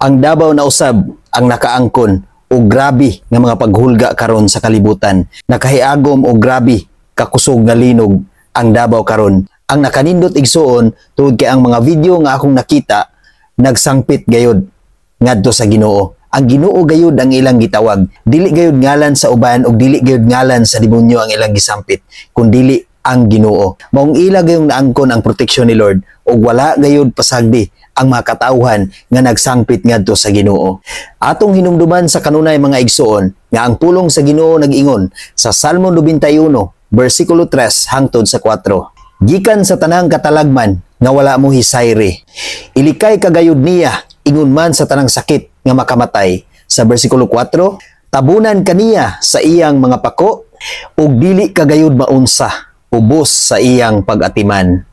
Ang Davao na usab ang nakaangkon o grabe nga mga paghulga karon sa kalibutan. Nakahiagom o grabe kakusog nga linog ang Davao karon. Ang nakanindot igsuon tungod kay ang mga video nga akong nakita nagsangpit gayud ngadto sa Ginoo. Ang Ginoo gayud ang ilang gitawag. Dili gayud ngalan sa uban ug dili gayud ngalan sa demonyo ang ilang gisampit, kun dili ang Ginoo. Maong ila gayong naangkon ang proteksyon ni Lord ug wala gayud pasagdi ang mga katawhan nga nagsangpit ngadto sa Ginoo. Atong hinumduman sa kanunay mga igsuon nga ang pulong sa Ginoo nag-ingon sa Salmo 91 bersikulo 3 hangtod sa 4. Gikan sa tanang katalagman nga wala mo hisayri. Ilikay kagayud niya ingon man sa tanang sakit nga makamatay. Sa bersikulo 4, tabunan kaniya sa iyang mga pako ug dili kagayud maunsa ubos sa iyang pag-atiman.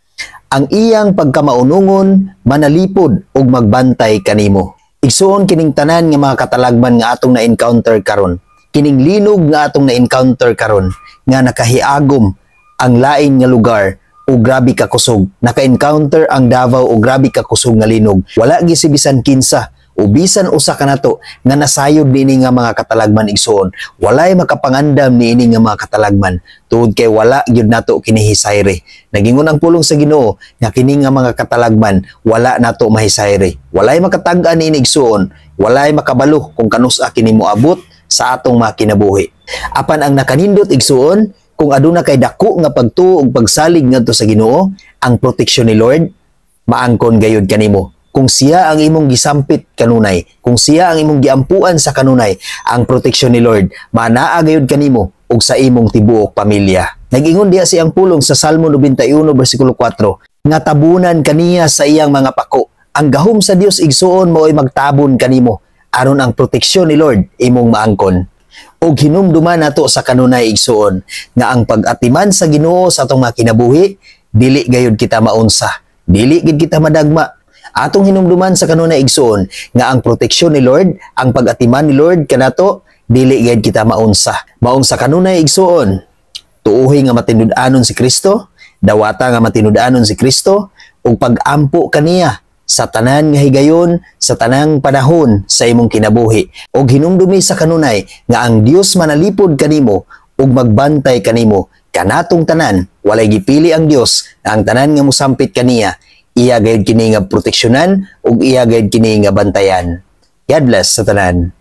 Ang iyang pagkamaunungon manalipod ug magbantay kanimo. Igsuon kining tanan nga mga katalagman nga atong na-encounter karon. Kining linog nga atong na-encounter karon nga nakahiagom ang lain nga lugar o grabe ka kusog. Naka-encounter ang Davao o grabe ka kusog nga linog. Wala gisibisan kinsa o bisan usa ka nato nga nasayod niini nga mga katalagman igsuon. Walay makapangandam niini nga mga katalagman tungod kay wala gyud nato kini hisayre. Nagingon ang pulong sa Ginoo nga kini nga mga katalagman wala nato mahisayre. Walay makatag-an niini igsuon. Walay makabalo kung kanus-a kini moabot sa atong mga kinabuhi. Apan ang nakanindot igsuon, kung aduna kay dako nga pagtuo ug pagsalig ngadto sa Ginoo, ang proteksyon ni Lord maangkon gayud kanimo. Kung siya ang imong gisampit kanunay, kung siya ang imong giampuan sa kanunay, ang proteksyon ni Lord manaa gayud kanimo ug sa imong tibuok pamilya. Nag-ingon diha siyang pulong sa Salmo 91 bersikulo 4 nga tabunan kaniya sa iyang mga pako. Ang gahom sa Dios igsuon mao'y magtabon kanimo aron ang proteksyon ni Lord imong maangkon. Og hinumduman nato sa kanunay igsuon nga ang pag-atiman sa Ginoo sa atong mga kinabuhi dili gayud kita maunsa, dili gid kita madagma. Atong hinumduman sa kanunay igsuon nga ang proteksyon ni Lord, ang pag-atiman ni Lord kanato dili gayud kita maunsa. Maong sa kanunay igsuon, tuuhi nga matinud-anon si Kristo, dawata nga matinud-anon si Kristo ug pag-ampo kaniya sa tanan nga higayon, sa tanang panahon sa imong kinabuhi. Og hinumdumi sa kanunay nga ang Dios manalipod kanimo ug magbantay kanimo. Kanatong tanan, walay gipili ang Dios, ang tanan nga mosampit kaniya, iya gayud kini nga proteksyonan ug iya gayud kini nga bantayan. God bless sa tanan.